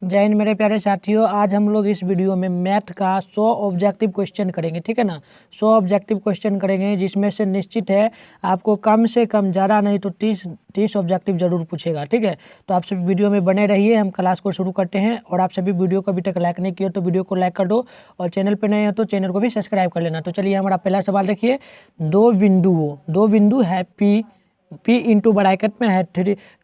जय हिंद मेरे प्यारे साथियों। आज हम लोग इस वीडियो में मैथ का 100 ऑब्जेक्टिव क्वेश्चन करेंगे, ठीक है ना। 100 ऑब्जेक्टिव क्वेश्चन करेंगे जिसमें से निश्चित है आपको कम से कम, ज़्यादा नहीं तो 30 ऑब्जेक्टिव जरूर पूछेगा, ठीक है। तो आप सभी वीडियो में बने रहिए, हम क्लास को शुरू करते हैं। और आप सभी वीडियो को अभी तक लाइक नहीं किया तो वीडियो को लाइक कर दो, और चैनल पर नए हो तो चैनल को भी सब्सक्राइब कर लेना। तो चलिए हमारा पहला सवाल देखिए। दो बिंदु है P इंटू ब्रैकेट में है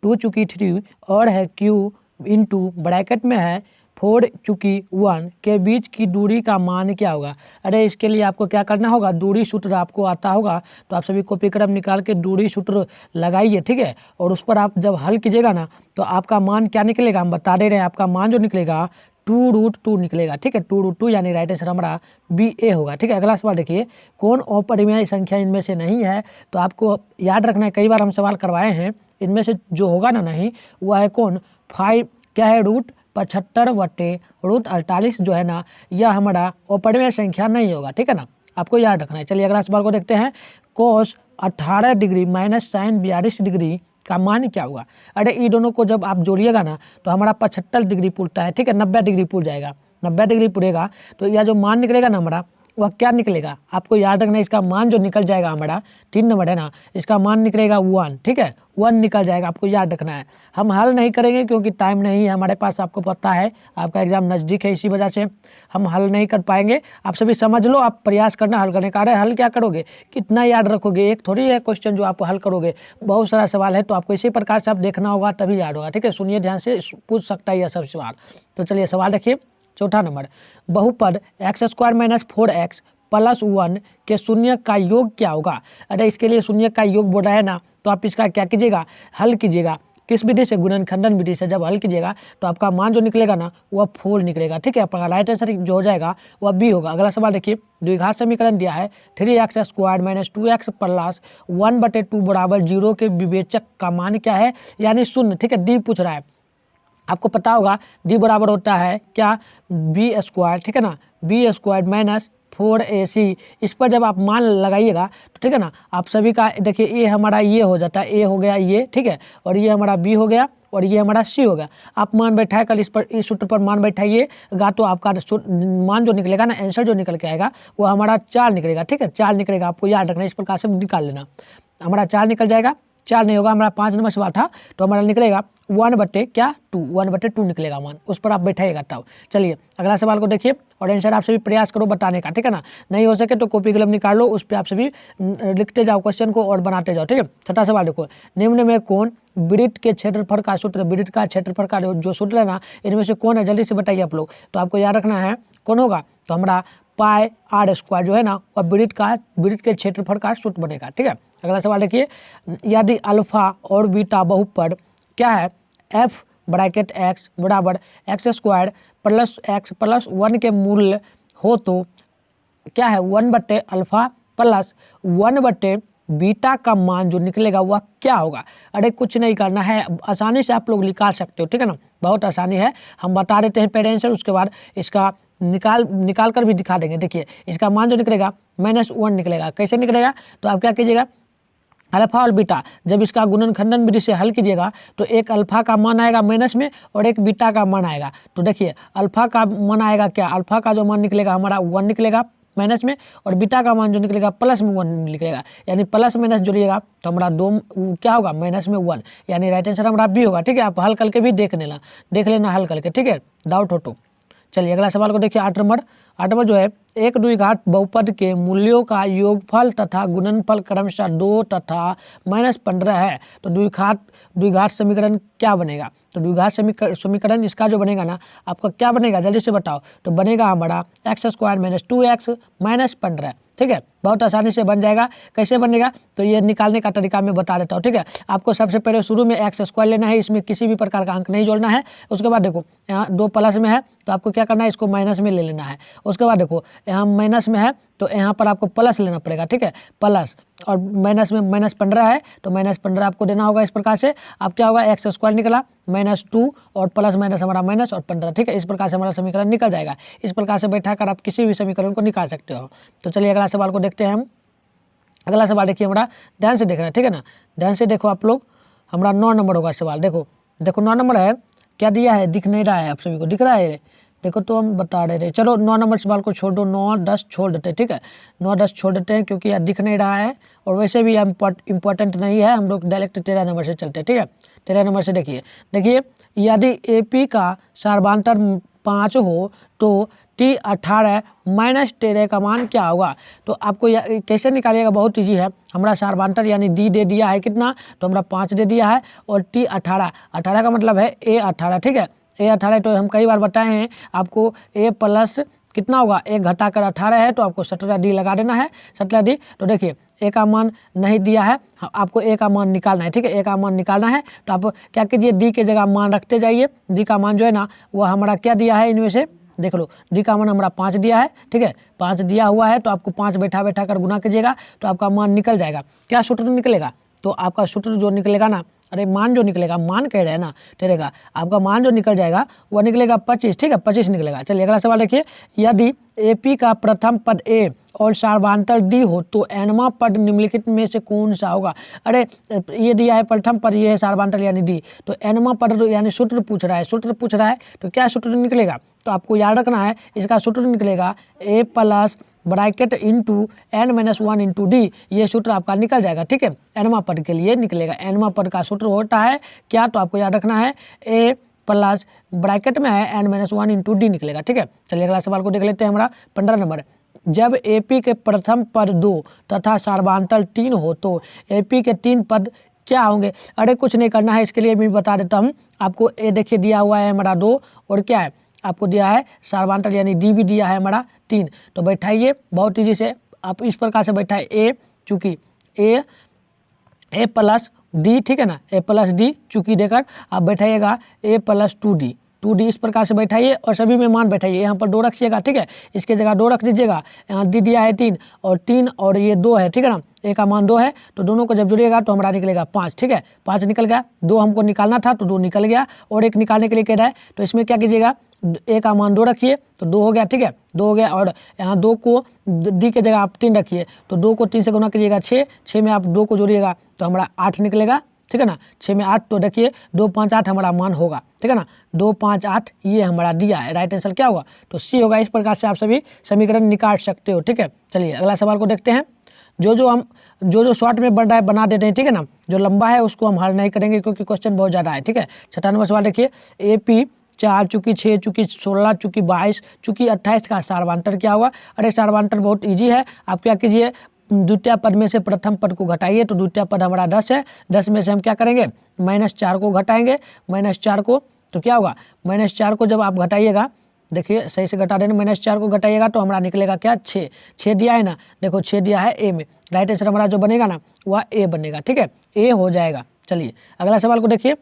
2 चुकी 3 और है Q इंटू ब्रैकेट में है 4 चुकी 1 के बीच की दूरी का मान क्या होगा। अरे इसके लिए आपको क्या करना होगा, दूरी सूत्र आपको आता होगा तो आप सभी कॉपी कलम निकाल के दूरी सूत्र लगाइए, ठीक है। और उस पर आप जब हल कीजिएगा ना तो आपका मान क्या निकलेगा, हम बता दे रहे हैं। आपका मान जो निकलेगा 2√2 निकलेगा, ठीक है। 2√2 यानी राइट आंसर हमारा BA होगा, ठीक है। अगला सवाल देखिए। कौन अपरिमेय संख्या इनमें से नहीं है। तो आपको याद रखना है, कई बार हम सवाल करवाए हैं, इनमें से जो होगा ना नहीं वह है कौन, 5 क्या है, √75/√48 जो है ना, यह हमारा अपरिमेय संख्या नहीं होगा, ठीक है ना। आपको याद रखना है। चलिए अगला सवाल को देखते हैं। cos 18 degree minus sin 42 degree का मान क्या होगा। अरे ये दोनों को जब आप जोड़िएगा ना तो हमारा 75 डिग्री पुरता है, ठीक है। 90 डिग्री पुर जाएगा, 90 डिग्री पुरेगा तो यह जो मान निकलेगा ना हमारा, वह क्या निकलेगा, आपको याद रखना है। इसका मान जो निकल जाएगा हमारा 3 नंबर है ना, इसका मान निकलेगा 1, ठीक है। 1 निकल जाएगा, आपको याद रखना है। हम हल नहीं करेंगे क्योंकि टाइम नहीं है हमारे पास, आपको पता है आपका एग्जाम नज़दीक है, इसी वजह से हम हल नहीं कर पाएंगे। आप सभी समझ लो, आप प्रयास करना हल करने का। अरे हल क्या करोगे, कितना याद रखोगे, एक थोड़ी है क्वेश्चन जो आप हल करोगे, बहुत सारा सवाल है। तो आपको इसी प्रकार से आप देखना होगा तभी याद होगा, ठीक है। सुनिए ध्यान से, पूछ सकता है यह सब सवाल। तो चलिए सवाल देखिए। चौथा नंबर, बहुपद x² - 4x + 1 के शून्य का योग क्या होगा। अरे इसके लिए शून्य का योग बोल रहा है ना, तो आप इसका क्या कीजिएगा, हल कीजिएगा। किस विधि से, गुणनखंडन विधि से। जब हल कीजिएगा तो आपका मान जो निकलेगा ना वह 4 निकलेगा, ठीक है। आपका राइट आंसर जो हो जाएगा वह B होगा। अगला सवाल देखिए। द्विघात समीकरण दिया है 3x² - 2x + 1/2 बराबर 0 के विवेचक का मान क्या है, यानी शून्य, ठीक है। D पूछ रहा है, आपको पता होगा D बराबर होता है क्या, B², ठीक है ना। B² - 4AC। इस पर जब आप मान लगाइएगा तो ठीक है ना, आप सभी का देखिए ये हमारा ये हो जाता है, A हो गया ये, ठीक है। और ये हमारा B हो गया और ये हमारा C हो गया। आप मान बैठाए कल इस पर, इस सूत्र पर मान बैठाइएगा तो आपका मान जो निकलेगा ना, आंसर जो निकल के आएगा वो हमारा 4 निकलेगा, ठीक है। 4 निकलेगा, आपको याद रखना, इस प्रकार से निकाल लेना। हमारा 4 निकल जाएगा, 4 नहीं होगा, हमारा 5 नंबर सवाल था तो हमारा निकलेगा 1/2 निकलेगा मान, उस पर आप बैठाइएगा तब। चलिए अगला सवाल को देखिए और आंसर आप सभी प्रयास करो बताने का, ठीक है ना। नहीं हो सके तो कॉपी कलम निकाल लो, उस पर आप सभी लिखते जाओ क्वेश्चन को और बनाते जाओ, ठीक है। छठा सवाल देखो। निम्न में कौन वृत्त के क्षेत्रफल का सूत्र, वृत्त का क्षेत्रफल का जो सूत्र है ना, इनमें से कौन है, जल्दी से बताइए आप लोग। तो आपको याद रखना है कौन होगा, तो हमारा πr² जो है ना वह वृत्त के क्षेत्रफल का सूत्र बनेगा, ठीक है। अगला सवाल देखिए। यदि अल्फा और बीटा बहुपद क्या है, f(x) बराबर x² + x + 1 के मूल्य हो तो क्या है, 1/α + 1/बीटा का मान जो निकलेगा वह क्या होगा। अरे कुछ नहीं करना है, आसानी से आप लोग निकाल सकते हो, ठीक है ना। बहुत आसानी है, हम बता देते हैं पहले आंसर, उसके बाद इसका निकाल कर भी दिखा देंगे। देखिए इसका मान जो निकलेगा -1 निकलेगा। कैसे निकलेगा, तो आप क्या कीजिएगा, अल्फा और बीटा जब इसका गुणनखंडन विधि से हल कीजिएगा तो एक अल्फा का मान आएगा माइनस में और एक बीटा का मान आएगा। तो देखिए अल्फा का मान आएगा क्या, अल्फा का जो मान निकलेगा हमारा 1 निकलेगा माइनस में, और बीटा का मान जो निकलेगा प्लस में 1 निकलेगा, यानी प्लस माइनस जोड़िएगा तो हमारा 2 क्या होगा, -1, यानी राइट आंसर हमारा B होगा, ठीक है। आप हल करके भी देख लेना हल करके, ठीक है, डाउट हो तो। चलिए अगला सवाल को देखिए। 8 नंबर जो है, एक द्विघात बहुपद के मूल्यों का योगफल तथा गुणनफल क्रमशः 2 तथा -15 है तो द्विघात समीकरण क्या बनेगा। तो द्विघात समीकरण इसका जो बनेगा ना, आपका क्या बनेगा, जल्दी से बताओ। तो बनेगा हमारा x² - 2x - 15, ठीक है। बहुत आसानी से बन जाएगा। कैसे बनेगा, तो ये निकालने का तरीका मैं बता देता हूँ, ठीक है। आपको सबसे पहले शुरू में x² लेना है, इसमें किसी भी प्रकार का अंक नहीं जोड़ना है। उसके बाद देखो यहाँ 2 प्लस में है तो आपको क्या करना है, इसको माइनस में ले लेना है। उसके बाद देखो यहाँ माइनस में है तो यहाँ पर आपको प्लस लेना पड़ेगा, ठीक है, प्लस, और माइनस में -15 है तो -15 आपको देना होगा। इस प्रकार से आप क्या होगा, x² निकला -2 और प्लस माइनस हमारा माइनस और 15, ठीक है। इस प्रकार से हमारा समीकरण निकल जाएगा। इस प्रकार से बैठाकर आप किसी भी समीकरण को निकाल सकते हो। तो चलिए अगला सवाल को देखते हैं हम। अगला सवाल देखिए हमारा, ध्यान से देखना, ठीक है ना, ध्यान से देखो आप लोग। हमारा 9 नंबर होगा सवाल। देखो 9 नंबर है, क्या दिया है, दिख नहीं रहा है, आप सभी को दिख रहा है, देखो तो हम बता रहे थे। चलो 9 नंबर सवाल को छोड़ दो, 9 10 छोड़ देते हैं, ठीक है, 9 10 छोड़ देते हैं क्योंकि यार दिख नहीं रहा है और वैसे भी इम्पोर्टेंट नहीं है, हम लोग डायरेक्ट 13 नंबर से चलते हैं, ठीक है। 13 नंबर से देखिए यदि AP का सार्वधांतर 5 हो तो T18 माइनस 13 का मान क्या होगा। तो आपको कैसे निकालिएगा, बहुत ईजी है। हमारा सार्वधांतर यानी D दे दिया है कितना, तो हमारा 5 दे दिया है और T18 18 का मतलब है A18, ठीक है, A18 तो हम कई बार बताए हैं आपको, A प्लस कितना होगा, 1 घटाकर 18 है तो आपको 17D लगा देना है, 17D। तो देखिए A का मान नहीं दिया है, आपको A का मान निकालना है, ठीक है, A का मान निकालना है तो आप क्या कीजिए, D के जगह मान रखते जाइए। D का मान जो है ना वो हमारा क्या दिया है, इनमें से देख लो, D का मान हमारा 5 दिया है, ठीक है, 5 दिया हुआ है तो आपको 5 बैठा कर गुना कीजिएगा तो आपका मान निकल जाएगा। क्या सूत्र निकलेगा, तो आपका सूत्र जो निकलेगा ना, अरे मान जो निकलेगा, मान कह रहे हैं ना तेरे का, आपका मान जो निकल जाएगा वह निकलेगा 25, ठीक है, 25 निकलेगा। चलिए अगला सवाल देखिए, यदि AP का प्रथम पद A और सार्वधांतर D हो तो nवां पद निम्नलिखित में से कौन सा होगा। अरे ये दिया है प्रथम पद, ये है सार्वधांतर यानी D, तो nवां पद यानी सूत्र पूछ रहा है, सूत्र पूछ रहा है तो क्या सूत्र निकलेगा, तो आपको याद रखना है इसका सूत्र निकलेगा A plus bracket into n-1 into D, ये सूत्र आपका निकल जाएगा, ठीक है, nवां पद के लिए निकलेगा। nवां पद का सूत्र होता है क्या, तो आपको याद रखना है A प्लस ब्रैकेट में है n-1 इंटू D निकलेगा, ठीक है। चलिए अगला सवाल को देख लेते हैं, हमारा 15 नंबर। जब AP के प्रथम पद 2 तथा सार्वधांतर 3 हो तो AP के 3 पद क्या होंगे। अरे कुछ नहीं करना है, इसके लिए मैं बता देता हूँ आपको। A देखिए दिया हुआ है हमारा 2 और क्या है आपको दिया है सार्वधांतर यानी D भी दिया है हमारा 3, तो बैठाइए बहुत ईजी से आप इस प्रकार से बैठाए A, चूंकि A प्लस D, ठीक है ना, A प्लस D चूंकि देकर आप बैठाइएगा A प्लस 2D इस प्रकार से बैठाइए और सभी में मान बैठाइए। यहाँ पर 2 रखिएगा, ठीक है, इसके जगह 2 रख दीजिएगा। यहाँ D दिया है 3 और ये 2 है, ठीक है ना, A का मान 2 है तो दोनों को जब जुड़िएगा तो हमारा निकलेगा 5, ठीक है, 5 निकल गया। 2 हमको निकालना था तो 2 निकल गया और 1 निकालने के लिए कह रहा है तो इसमें क्या कीजिएगा, A का मान 2 रखिए तो 2 हो गया, ठीक है, 2 हो गया और यहाँ 2 को D के जगह आप 3 रखिए तो 2 को 3 से गुना कीजिएगा 6 में आप 2 को जोड़िएगा तो हमारा 8 निकलेगा, ठीक है ना, 6 में 8 तो देखिए 2 5 8 हमारा मान होगा, ठीक है ना, 2 5 8 ये हमारा दिया है, राइट आंसर क्या होगा, तो C होगा। इस प्रकार से आप सभी समीकरण निकाल सकते हो, ठीक है। चलिए अगला सवाल को देखते हैं। जो शॉर्ट में बन रहा है बना देते हैं, ठीक है ना, जो लंबा है उसको हम हल नहीं करेंगे क्योंकि क्वेश्चन बहुत ज़्यादा है, ठीक है। 6 नंबर सवाल देखिए, AP 4 चूँकि 6 चूँकि 16 चूँकि 22 चूँकि 28 का सार्वधांतर क्या होगा। अरे सार्वधांतर बहुत ईजी है, आप क्या कीजिए, द्वितीय पद में से प्रथम पद को घटाइए तो द्वितीय पद हमारा 10 है, 10 में से हम क्या करेंगे, -4 को घटाएंगे, -4 को तो क्या होगा, -4 को जब आप घटाइएगा, देखिए सही से घटा देना, -4 को घटाइएगा तो हमारा निकलेगा क्या, 6 दिया है ना, देखो 6 दिया है A में, राइट आंसर हमारा जो बनेगा ना वह A बनेगा, ठीक है, A हो जाएगा। चलिए अगला सवाल को देखिए,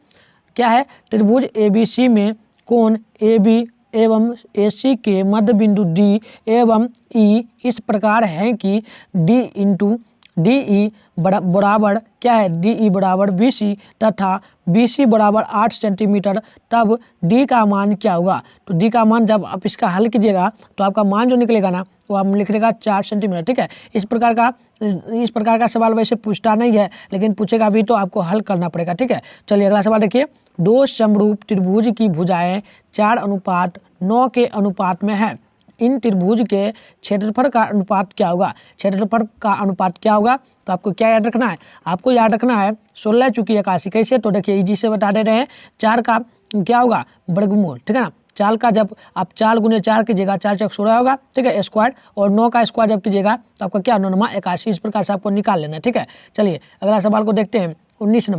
क्या है, त्रिभुज ABC में कोण AB एवं AC के मध्य बिंदु D एवं E इस प्रकार है कि D इंटू DE बराबर क्या है, DE बराबर BC तथा BC बराबर 8 सेंटीमीटर, तब D का मान क्या होगा। तो D का मान जब आप इसका हल कीजिएगा तो आपका मान जो निकलेगा ना वो हम लिखेगा 4 सेंटीमीटर, ठीक है। इस प्रकार का सवाल वैसे पूछता नहीं है लेकिन पूछेगा भी तो आपको हल करना पड़ेगा, ठीक है। चलिए अगला सवाल देखिए, 2 समरूप त्रिभुज की भुजाएं 4:9 के अनुपात में है, इन त्रिभुज के क्षेत्रफल का अनुपात क्या होगा। क्षेत्रफल का अनुपात क्या होगा, तो आपको क्या याद रखना है, आपको याद रखना है 16 चूँकि 81, कैसे, तो देखिए इजी से बता दे रहे हैं, 4 का क्या होगा, वर्गमूल, ठीक है ना, 4 का जब आप 4 गुने 4 कीजिएगा 4 चौक 16 होगा, ठीक है, स्क्वायर, और 9 का स्क्वायर जब कीजिएगा तो आपका क्या 9 81, इस प्रकार से आपको निकाल लेना है, ठीक है। चलिए अगला सवाल को देखते हैं, 19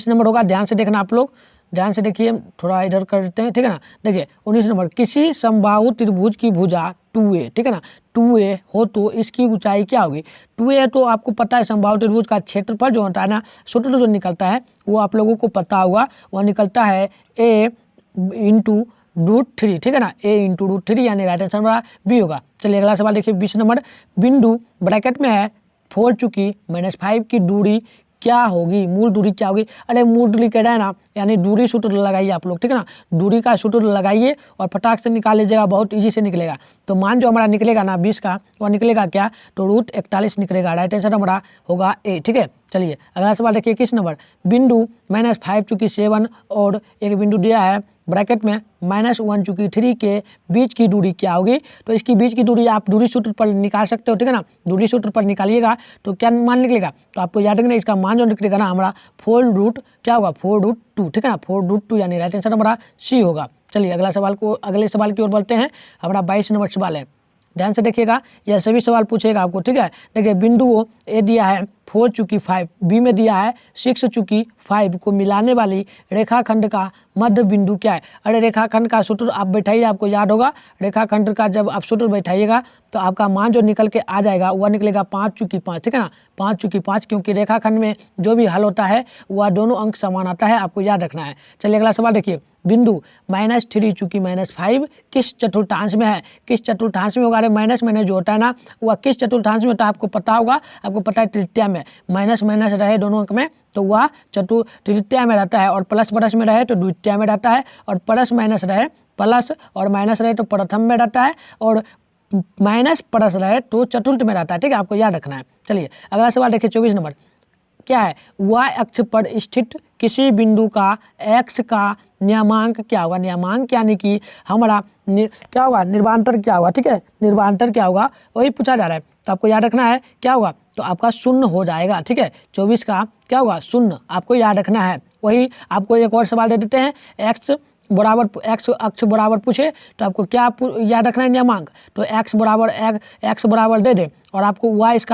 नंबर होगा, ध्यान से देखना आप लोग, ध्यान से देखिए, थोड़ा इधर करते हैं, ठीक है ना। देखिए 19 नंबर, किसी समबाहु त्रिभुज की भुजा 2a, ठीक है ना, 2a हो तो इसकी ऊंचाई क्या होगी। 2a तो आपको पता है समबाहु त्रिभुज का क्षेत्रफल जो होता है ना, सूत्र जो निकलता है वो आप लोगों को पता होगा, वह निकलता है a इंटू √3, ठीक है ना, a इंटू √3 यानी राइट आंसर हमारा B होगा। चलिए अगला सवाल देखिए, 20 नंबर, बिंदु ब्रैकेट में है 4 चूँकि -5 की दूरी क्या होगी, मूल दूरी क्या होगी। अरे मूल दूरी कह रहा है ना, यानी दूरी सूत्र लगाइए आप लोग, ठीक है ना, दूरी का सूत्र लगाइए और फटाक से निकाल लीजिएगा, बहुत इजी से निकलेगा। तो मान जो हमारा निकलेगा ना 20 का, वह निकलेगा क्या, तो √41 निकलेगा, राइट आंसर हमारा होगा A, ठीक है। चलिए अगला सवाल देखिए 21 नंबर, बिंदु -5 चूँकि 7 और एक बिंदु दिया है ब्रैकेट में -1 चूँकि 3 के बीच की दूरी क्या होगी। तो इसकी बीच की दूरी आप दूरी सूत्र पर निकाल सकते हो, ठीक है ना। दूरी सूत्र पर निकालिएगा तो क्या मान निकलेगा, तो आपको याद रखना इसका मान जो निकलेगा ना हमारा 4 क्या होगा 4√2, ठीक है ना। 4√2 यानी राइट आंसर हमारा सी होगा। चलिए अगले सवाल की ओर बढ़ते हैं। हमारा 22 नंबर सवाल है, ध्यान से देखिएगा, यह सभी सवाल पूछेगा आपको, ठीक है। देखिए बिंदु ए दिया है 4 चूँकि 5, बी में दिया है 6 चूँकि 5 को मिलाने वाली रेखाखंड का मध्य बिंदु क्या है। अरे रेखाखंड का सूत्र आप बैठाइए, आपको याद होगा रेखाखंड का जब आप सूत्र बैठाइएगा तो आपका मान जो निकल के आ जाएगा वह निकलेगा 5 चूँकि 5, ठीक है ना। 5 चूँकि 5, क्योंकि रेखाखंड में जो भी हल होता है वह दोनों अंक समान आता है, आपको याद रखना है। चलिए अगला सवाल देखिए, बिंदु -3 चूँकि -5 किस चतुर्थांश में है। किस चतुर्थांश में होगा, अरे माइनस जो होता है ना वह किस चतुर्थांश में होता है आपको पता होगा, आपको पता है तृतीया में। माइनस रहे दोनों अंक में तो वह तृतीया में रहता है, और प्लस में रहे तो द्वितीया में रहता है, और प्लस और माइनस रहे तो प्रथम में रहता है, और माइनस प्लस रहे तो चतुर्थ में रहता है, ठीक है, आपको याद रखना है। चलिए अगला सवाल देखिए 24 नंबर, क्या है, y अक्ष पर स्थित किसी बिंदु का x का नियमांक क्या होगा। नियमांक यानी कि हमारा क्या होगा, निर्वांतर क्या होगा, ठीक है, निर्वांतर क्या होगा वही पूछा जा रहा है। तो आपको याद रखना है क्या होगा, तो आपका 0 हो जाएगा, ठीक है। 24 का क्या होगा 0, आपको याद रखना है। वही आपको एक और सवाल दे देते हैं, x अक्ष बराबर पूछे तो आपको क्या याद रखना है, नियमांक। तो x बराबर दे दे और आपको y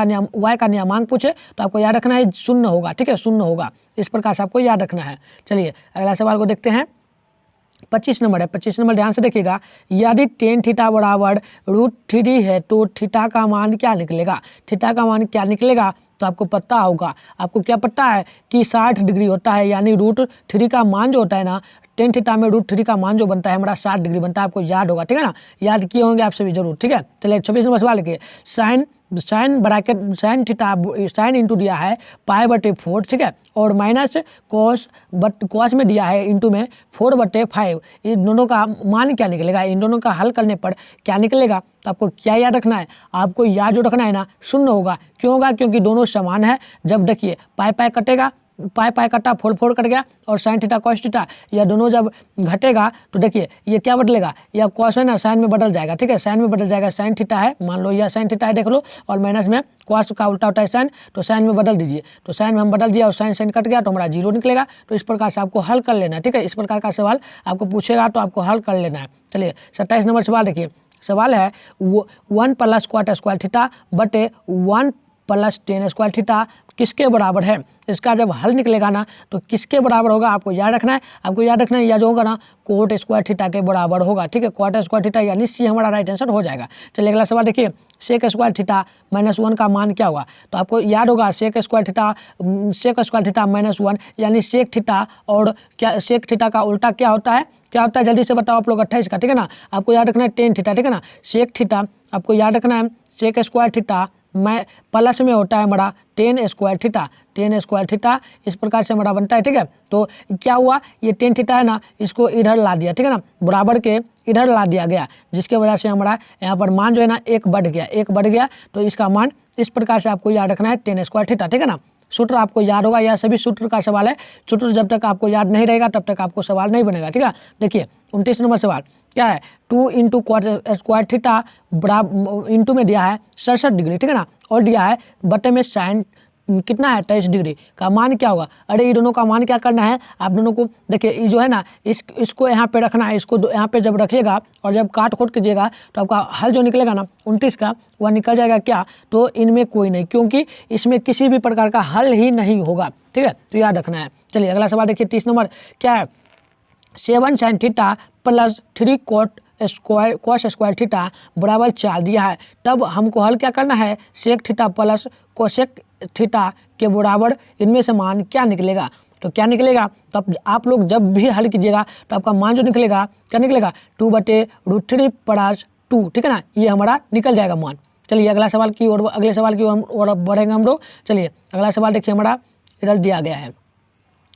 का नियमांक पूछे तो आपको याद रखना है 0 होगा, ठीक है, 0 होगा। इस प्रकार से आपको याद रखना है। चलिए अगला सवाल को देखते हैं, 25 नंबर है। 25 नंबर ध्यान से देखिएगा, यदि tan थीटा बराबर √3 है तो थीटा का मान क्या निकलेगा। थीटा का मान क्या निकलेगा तो आपको पता होगा, आपको क्या पता है कि 60 डिग्री होता है, यानी √3 का मान जो होता है ना, tan थीटा में √3 का मान जो बनता है हमारा 60 डिग्री बनता है, आपको याद होगा, ठीक है ना, याद किए होंगे आप सभी जरूर, ठीक है। चलिए 26 नंबर सवाल के साइन इंटू दिया है π/4, ठीक है, और माइनस कॉस में दिया है इंटू में 4/5, इन दोनों का मान क्या निकलेगा, इन दोनों का हल करने पर क्या निकलेगा। तो आपको क्या याद रखना है, आपको याद जो रखना है ना 0 होगा। क्यों होगा, क्योंकि दोनों समान है। जब देखिए पाई कटेगा, पाई कटा 4 कट गया, और साइन थीटा कॉस थीटा यह दोनों जब घटेगा तो देखिए ये क्या बदलेगा, यह कॉस है ना साइन में बदल जाएगा, ठीक है, साइन में बदल जाएगा। साइन थीटा है, मान लो यह साइन थीटा है, देख लो, और माइनस में कॉस का उल्टा होता है साइन, तो साइन में बदल दीजिए, तो साइन में हम बदल दिया और साइन कट गया तो हमारा 0 निकलेगा। तो इस प्रकार से आपको हल कर लेना है, ठीक है, इस प्रकार का सवाल आपको पूछेगा तो आपको हल कर लेना है। चलिए 27 नंबर सवाल देखिए, सवाल है 1 + cot² थीटा बटे 1 + tan² थीटा किसके बराबर है। इसका जब हल निकलेगा ना तो किसके बराबर होगा आपको याद रखना है। आपको याद रखना है यह जो होगा ना cot² थीटा के बराबर होगा, ठीक है, cot² थीटा यानी सी हमारा राइट आंसर हो जाएगा। चलिए अगला सवाल देखिए, sec² थीटा -1 का मान क्या होगा। तो आपको याद होगा sec² थीटा -1 यानी सेक थीटा, और क्या सेक थीटा का उल्टा क्या होता है, जल्दी से बताओ आप लोग 28 का, ठीक है ना। आपको याद रखना है tan थीटा, ठीक है ना। सेक थीटा आपको याद रखना है, sec² थीटा मैं प्लस में होता है हमारा tan² थीटा, इस प्रकार से हमारा बनता है, ठीक है। तो क्या हुआ, ये tan थीटा है ना, इसको इधर ला दिया, ठीक है ना, बराबर के इधर ला दिया गया, जिसके वजह से हमारा यहाँ पर मान जो है ना 1 बढ़ गया, तो इसका मान इस प्रकार से आपको याद रखना है tan² थीटा, ठीक है ना। सूत्र आपको याद होगा, यह सभी सूत्र का सवाल है। सूत्र जब तक आपको याद नहीं रहेगा तब तक आपको सवाल नहीं बनेगा, ठीक है। देखिए 29 नंबर सवाल क्या है, 2 × cot² थीटा बराबर इंटू में दिया है 67 डिग्री, ठीक है ना, और दिया है बटे में साइन कितना है 23 डिग्री का मान क्या होगा। अरे ये दोनों का मान क्या करना है, आप दोनों को देखिए, ये जो है ना इसको यहाँ पे रखना है, इसको यहाँ पे जब रखिएगा और जब काट खोट कीजिएगा तो आपका हल जो निकलेगा ना 29 का वह निकल जाएगा क्या, तो इनमें कोई नहीं, क्योंकि इसमें किसी भी प्रकार का हल ही नहीं होगा, ठीक है, तो याद रखना है। चलिए अगला सवाल देखिए 30 नंबर क्या है, 7 sin थीटा + 3 cos² थीटा बराबर 4 दिया है। तब हमको हल क्या करना है, सेक थीटा + कोसेक थीटा के बराबर इनमें से मान क्या निकलेगा। तो क्या निकलेगा, तो आप लोग जब भी हल कीजिएगा तो आपका मान जो निकलेगा क्या निकलेगा 2/√3 + 2, ठीक है ना, ये हमारा निकल जाएगा मान। चलिए अगले सवाल की ओर बढ़ेंगे हम लोग। चलिए अगला सवाल देखिए, हमारा इधर दिया गया है,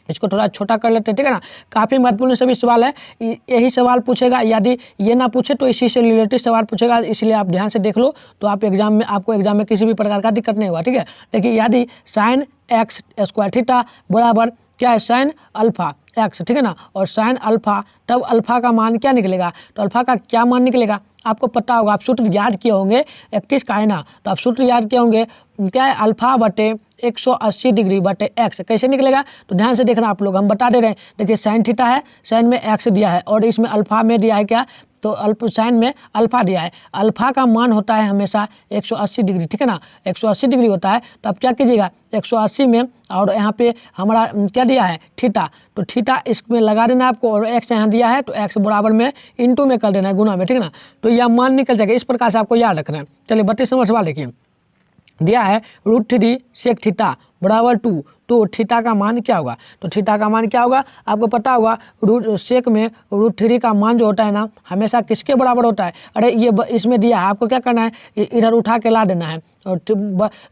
इसको थोड़ा छोटा कर लेते हैं, ठीक है ना। काफ़ी महत्वपूर्ण सभी सवाल है, यही सवाल पूछेगा, यदि ये ना पूछे तो इसी से रिलेटेड सवाल पूछेगा, इसलिए आप ध्यान से देख लो तो आप एग्जाम में, आपको एग्जाम में किसी भी प्रकार का दिक्कत नहीं होगा, ठीक है। देखिए यदि साइन एक्स स्क्वायर थीटा बराबर क्या है, साइन अल्फा एक्स, ठीक है ना, और साइन अल्फा, तब अल्फा का मान क्या निकलेगा, तो अल्फा का क्या मान निकलेगा आपको पता होगा, आप सूत्र याद किए होंगे, 31 का है ना, तो आप सूत्र याद किए होंगे, क्या है, अल्फा बटे 180 डिग्री बटे एक्स। कैसे निकलेगा तो ध्यान से देखना आप लोग, हम बता दे रहे हैं। देखिए साइन थीटा है, साइन में एक्स दिया है और इसमें अल्फा में दिया है क्या, तो साइन में अल्फा दिया है। अल्फा का मान होता है हमेशा 180 डिग्री, ठीक है ना, 180 डिग्री होता है। तो आप क्या कीजिएगा 180 में, और यहाँ पे हमारा क्या दिया है थीटा, तो थीटा इसमें लगा देना आपको, और एक्स यहाँ दिया है तो एक्स बराबर में इंटू में कर देना है, गुना में, ठीक है ना। तो यह मान निकल जाएगा, इस प्रकार से आपको याद रखना है। चलिए 32 नंबर सवाल देखिए, दिया है √3 सेक थीटा बराबर 2, तो थीटा का मान क्या होगा, तो थीटा का मान क्या होगा आपको पता होगा, सेक में √3 का मान जो होता है ना हमेशा किसके बराबर होता है, अरे ये इसमें दिया है, आपको क्या करना है, इधर उठा के ला देना है, और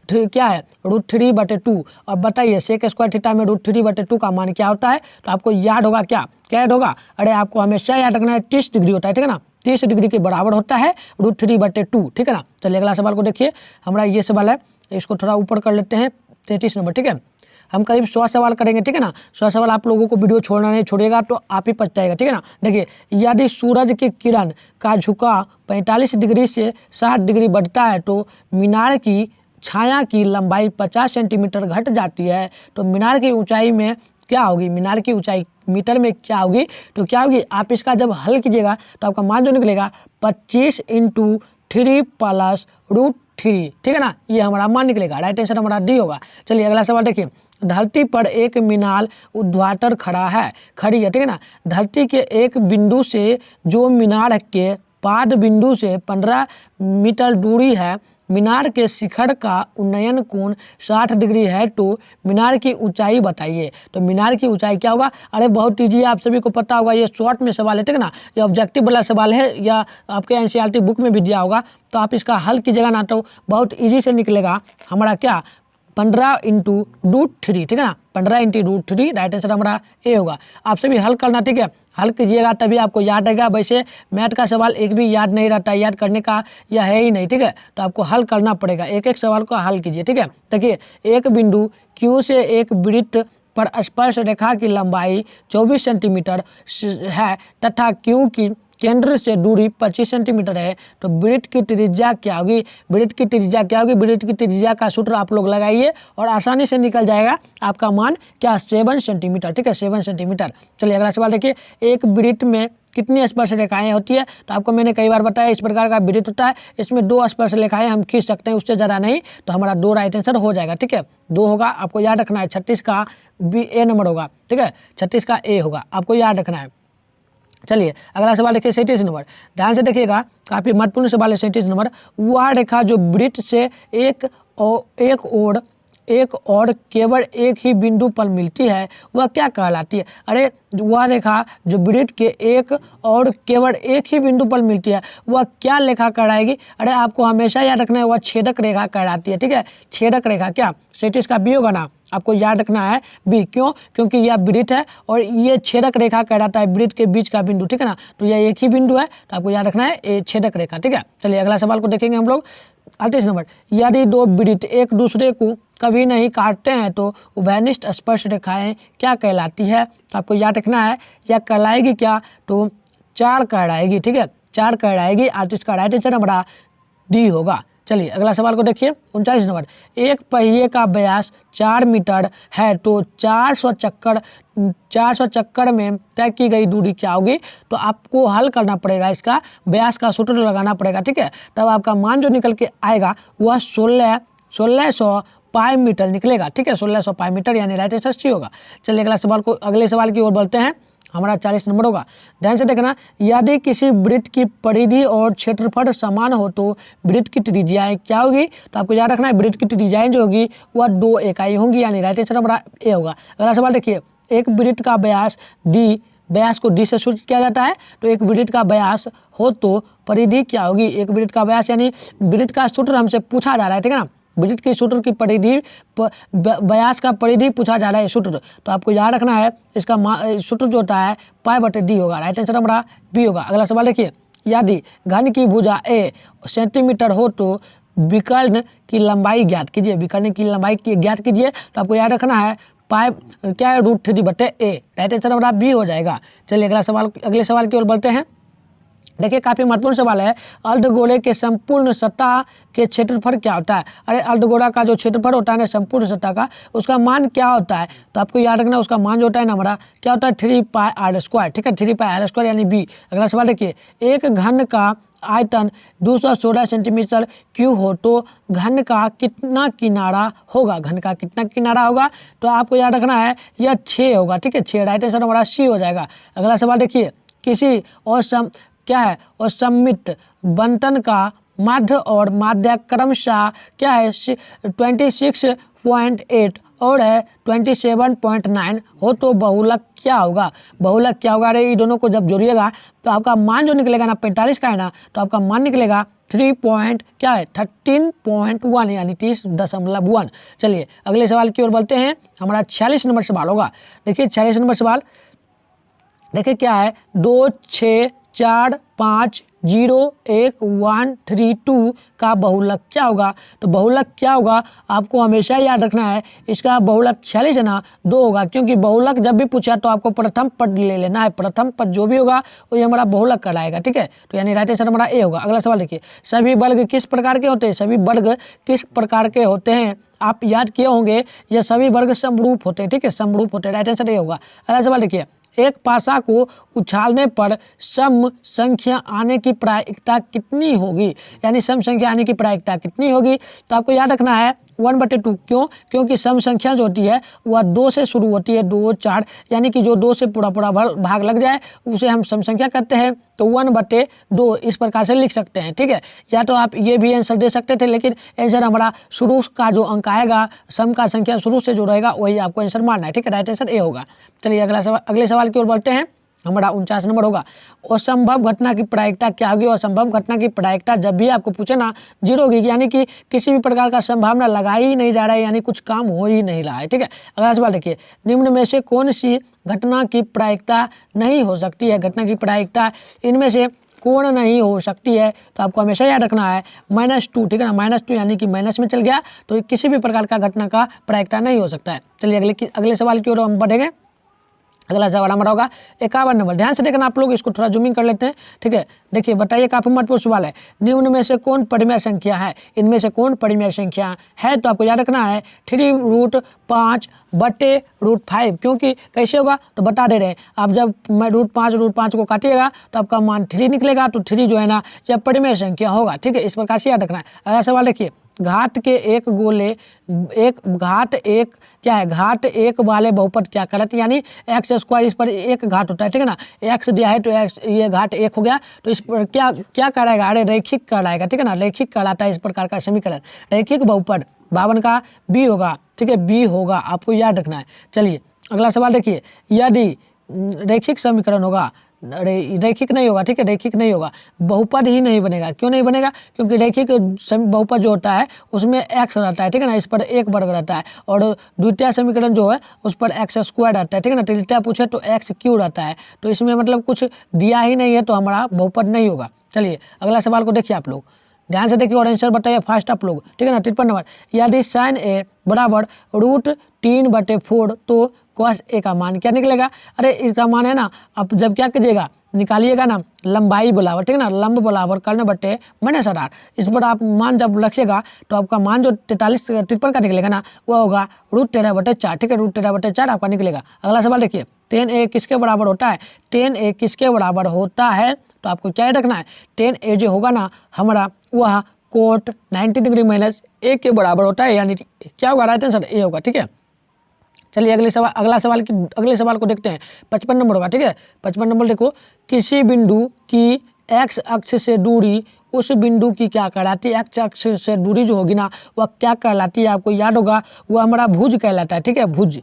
क्या है √3 बटे 2। अब बताइए सेक स्क्वायर थीटा में √3 बटे 2 का मान क्या होता है, तो आपको याद होगा, क्या याद होगा, अरे आपको हमेशा याद रखना है 30 डिग्री होता है, ठीक है ना, 30 डिग्री के बराबर होता है √3 बटे 2, ठीक है ना। चलिए अगला सवाल को देखिए, हमारा ये सवाल है, इसको थोड़ा ऊपर कर लेते हैं, 33 नंबर, ठीक है। हम करीब 100 सवाल करेंगे, ठीक है ना, 100 सवाल आप लोगों को वीडियो छोड़ना नहीं, छोड़ेगा तो आप ही पछताएगा, ठीक है ना। देखिए यदि सूरज की किरण का झुकाव 45 डिग्री से 60 डिग्री बढ़ता है तो मीनार की छाया की लंबाई 50 सेंटीमीटर घट जाती है, तो मीनार की ऊंचाई में क्या होगी, मीनार की ऊंचाई मीटर में क्या होगी, तो क्या होगी, आप इसका जब हल कीजिएगा तो आपका मान जो निकलेगा 25 × 3 + √3, ठीक है ना, ये हमारा मान निकलेगा, राइट आंसर हमारा डी होगा। चलिए अगला सवाल देखिए, धरती पर एक मीनार ऊर्ध्वाधर खड़ी है, ठीक है ना, धरती के एक बिंदु से जो मीनार के पाद बिंदु से 15 मीटर दूरी है, मीनार के शिखर का उन्नयन कोण 60 डिग्री है, तो मीनार की ऊंचाई बताइए। तो मीनार की ऊंचाई क्या होगा, अरे बहुत ईजी है, आप सभी को पता होगा, ये शॉर्ट में सवाल है, ठीक है ना, ये ऑब्जेक्टिव वाला सवाल है, या आपके एनसीईआरटी बुक में भी दिया होगा, तो आप इसका हल कीजिएगा ना तो बहुत ईजी से निकलेगा हमारा क्या, 15 × √3, ठीक है ना, 15 × √3, राइट आंसर हमारा ए होगा। आप सभी हल करना, ठीक है, हल कीजिएगा तभी आपको याद रहेगा, वैसे मैथ का सवाल एक भी याद नहीं रहता, याद करने का यह है ही नहीं, ठीक है, तो आपको हल करना पड़ेगा, एक एक सवाल को हल कीजिए, ठीक है। देखिए एक बिंदु Q से एक वृत्त पर स्पर्श रेखा की लंबाई 24 सेंटीमीटर है तथा Q की केंद्र से दूरी 25 सेंटीमीटर है, तो वृत्त की त्रिज्या क्या होगी, वृत्त की त्रिज्या क्या होगी, वृत्त की त्रिज्या का सूत्र आप लोग लगाइए और आसानी से निकल जाएगा आपका मान क्या, 7 सेंटीमीटर, ठीक है, 7 सेंटीमीटर। चलिए अगला सवाल देखिए, एक वृत्त में कितनी स्पर्श रेखाएं होती है, तो आपको मैंने कई बार बताया इस प्रकार का वृत्त होता है, इसमें 2 स्पर्श रेखाएं हम खींच सकते हैं, उससे ज़्यादा नहीं, तो हमारा 2 राइट आंसर हो जाएगा, ठीक है, 2 होगा, आपको याद रखना है, 36 का ए नंबर होगा, ठीक है, 36 का ए होगा, आपको याद रखना है। चलिए अगला सवाल देखिए 37 नंबर, ध्यान से देखिएगा, काफी महत्वपूर्ण सवाल है 37 नंबर, वह रेखा जो वृत्त से एक और केवल एक ही बिंदु पर मिलती है वह क्या कहलाती है, अरे वह रेखा जो वृत्त के एक और केवल एक ही बिंदु पर मिलती है वह क्या रेखा कहलाएगी, अरे आपको हमेशा याद रखना है वह छेदक रेखा कहलाती है, ठीक है, छेदक रेखा, क्या 37 का बी होगा ना, आपको याद रखना है बी, क्यों, क्योंकि यह वृत्त है और ये छेदक रेखा कहलाता है वृत्त के बीच का बिंदु, ठीक है ना, तो यह एक ही बिंदु है, तो आपको याद रखना है ये छेदक रेखा, ठीक है। चलिए अगला सवाल को देखेंगे हम लोग, 38 नंबर, यदि 2 वृत्त एक दूसरे को कभी नहीं काटते हैं तो उभयनिष्ठ स्पर्श रेखाएं क्या कहलाती है, तो आपको याद रखना है यह कहलाएगी क्या, तो 4 कहलाएगी, ठीक है, 4 कहलाएगी, आज इसका राइट आंसर हमारा डी होगा। चलिए अगला सवाल को देखिए 39 नंबर, एक पहिए का व्यास 4 मीटर है तो 400 चक्कर में तय की गई दूरी क्या होगी, तो आपको हल करना पड़ेगा, इसका व्यास का सूत्र लगाना पड़ेगा, ठीक है, तब आपका मान जो निकल के आएगा वह 1600 पाई मीटर निकलेगा, ठीक है, 1600 पाई मीटर, यानी राइट आंसर सी होगा। चलिए अगले सवाल की ओर बढ़ते हैं, हमारा 40 नंबर होगा, ध्यान से देखना, यदि किसी वृत्त की परिधि और क्षेत्रफल समान हो तो वृत्त की त्रिज्याएं क्या होगी, तो आपको याद रखना है वृत्त की त्रिज्याएं जो होगी वह 2 इकाई होंगी, यानी राइट आंसर हमारा ए होगा। अगला सवाल देखिए, एक वृत्त का व्यास डी, व्यास को डी से सूचित किया जाता है, तो एक वृत्त का व्यास हो तो परिधि क्या होगी, एक वृत्त का व्यास यानी वृत्त का सूत्र हमसे पूछा जा रहा है, ठीक है ना, वृत्त की सूत्र की परिधि व्यास का परिधि पूछा जा रहा है सूत्र, तो आपको याद रखना है इसका सूत्र जो होता है π/d होगा। राइट आंसर हमारा बी होगा। अगला सवाल देखिए, यदि घन की भुजा ए सेंटीमीटर हो तो विकर्ण की लंबाई ज्ञात कीजिए। विकर्ण की लंबाई ज्ञात कीजिए, तो आपको याद रखना है पाई क्या है √3/a। राइट आंसर हमारा बी हो जाएगा। चलिए अगले सवाल की ओर बढ़ते हैं। देखिए काफ़ी महत्वपूर्ण सवाल है, अर्धगोले के संपूर्ण सतह के क्षेत्रफल क्या होता है। अरे अर्धगोला का जो क्षेत्रफल होता है ना संपूर्ण सतह का, उसका मान क्या होता है, तो आपको याद रखना उसका मान जो होता है ना हमारा क्या होता है 3πr²। ठीक है, 3πr² यानी बी। अगला सवाल देखिए, एक घन का आयतन 216 सेंटीमीटर क्यूब हो तो घन का कितना किनारा होगा। घन का कितना किनारा होगा, तो आपको याद रखना है यह 6 होगा। ठीक है, 6। राइट आंसर हमारा सी हो जाएगा। अगला सवाल देखिए, किसी और क्या है असममित बंटन का माध्य और माध्य क्रमशः क्या है 26.8 और है 27.9 हो तो बहुलक क्या होगा। बहुलक क्या होगा, अरे ये दोनों को जब जोड़िएगा तो आपका मान जो निकलेगा ना 45 का है ना, तो आपका मान निकलेगा 13.1 यानी 30.1। चलिए अगले सवाल की ओर बढ़ते हैं। हमारा 46 नंबर सवाल होगा। देखिए 46 नंबर सवाल देखिए क्या है 2 6 4 5 0 1 1 3 2 का बहुलक क्या होगा। तो बहुलक क्या होगा आपको हमेशा याद रखना है, इसका बहुलक 46 है ना 2 होगा, क्योंकि बहुलक जब भी पूछा तो आपको प्रथम पद ले लेना है। प्रथम पद जो भी होगा वो हमारा बहुलक कहलाएगा। ठीक है, तो यानी राइट आंसर हमारा ए होगा। अगला सवाल देखिए, सभी वर्ग किस प्रकार के होते हैं। सभी वर्ग किस प्रकार के होते हैं, आप याद किए होंगे ये सभी वर्ग समरूप होते हैं। ठीक है, समरूप होते हैं। राइट आंसर ए होगा। अगला सवाल देखिए, एक पासा को उछालने पर सम संख्या आने की प्रायिकता कितनी होगी। यानी सम संख्या आने की प्रायिकता कितनी होगी, तो आपको याद रखना है 1/2। क्यों, क्योंकि सम संख्या जो होती है वह 2 से शुरू होती है, 2 4, यानी कि जो 2 से पूरा भाग लग जाए उसे हम सम संख्या कहते हैं। तो 1/2 इस प्रकार से लिख सकते हैं। ठीक है, या तो आप ये भी आंसर दे सकते थे, लेकिन आंसर हमारा शुरू का जो अंक आएगा सम का संख्या शुरू से जो रहेगा वही आपको आंसर मानना है। ठीक है, राइट आंसर ए होगा। चलिए अगले सवाल की ओर बढ़ते हैं। हमारा 49 नंबर होगा, असंभव घटना की प्रायिकता क्या होगी। असंभव घटना की प्रायिकता जब भी आपको पूछे ना 0 होगी, यानी कि किसी भी प्रकार का संभावना लगाई ही नहीं जा रहा है, यानी कुछ काम हो ही नहीं रहा है। ठीक है, अगला सवाल देखिए, निम्न में से कौन सी घटना की प्रायिकता नहीं हो सकती है। घटना की प्रायिकता इनमें से कौन नहीं हो सकती है, तो आपको हमेशा याद रखना है -2। ठीक है ना, -2 यानी कि माइनस में चल गया तो किसी भी प्रकार का घटना का प्रायिकता नहीं हो सकता है। चलिए अगले सवाल की ओर हम बढ़ेंगे। अगला सवाल हमारा होगा 51 नंबर। ध्यान से देखना आप लोग, इसको थोड़ा जूमिंग कर लेते हैं। ठीक है, देखिए बताइए, काफी महत्वपूर्ण सवाल है। निम्न में से कौन परिमेय संख्या है। इनमें से कौन परिमेय संख्या है, तो आपको याद रखना है 3√5/√5। क्योंकि कैसे होगा तो बता दे रहे हैं, आप जब √5 को काटिएगा तो आपका मान 3 निकलेगा, तो 3 जो है ना यह परिमेय संख्या होगा। ठीक है, इस प्रकार से याद रखना है। अगला सवाल देखिए, घाट एक वाले बहुपद क्या कहलाते हैं। यानी x², इस पर एक घाट होता है। ठीक है ना, x दिया है तो ये घाट 1 हो गया, तो इस पर क्या कहलाएगा, अरे रैखिक कहलाएगा। ठीक है ना, रैखिक कहलाता है इस प्रकार का समीकरण। रैखिक बहुपद 52 का बी होगा। ठीक है, बी होगा, आपको याद रखना है। चलिए अगला सवाल देखिए, यदि रैखिक समीकरण होगा, रैखिक नहीं होगा। ठीक है, रैखिक नहीं होगा, बहुपद ही नहीं बनेगा। क्यों नहीं बनेगा, क्योंकि रैखिक बहुपद जो होता है उसमें x रहता है। ठीक है ना, इस पर एक वर्ग रहता है, और द्वितीय समीकरण जो है उस पर x² रहता है। ठीक है ना, तृतीय पूछे तो x³ रहता है, तो इसमें मतलब कुछ दिया ही नहीं है, तो हमारा बहुपद नहीं होगा। चलिए अगला सवाल को देखिए आप लोग, ध्यान से देखिए और आंसर बताइए फास्ट आप लोग। ठीक है ना, 53 नंबर, यदि sin a बराबर √3/4 तो cos a का मान क्या निकलेगा। अरे इसका मान है ना, आप जब क्या कीजिएगा निकालिएगा ना लंबाई बराबर, ठीक है ना, लंब बराबर कर्ण बटे -18। इस पर आप मान जब रखिएगा तो आपका मान जो 53 का निकलेगा ना वह होगा √13/4। ठीक है, √13/4 आपका निकलेगा। अगला सवाल देखिए, tan a किसके बराबर होता है। tan a किसके बराबर होता है, तो आपको क्या रखना है, tan a जो होगा ना हमारा वह cot 90 डिग्री -a के बराबर होता है, यानी क्या होगा, राइट आंसर ए होगा। ठीक है, चलिए अगले सवाल को देखते हैं। 55 नंबर होगा। ठीक है, 55 नंबर देखो, किसी बिंदु की x अक्ष से दूरी उस बिंदु की क्या कहलाती है। x अक्ष से दूरी जो होगी ना वह क्या कहलाती है, आपको याद होगा, वह हमारा भुज कहलाता है। ठीक है, भुज।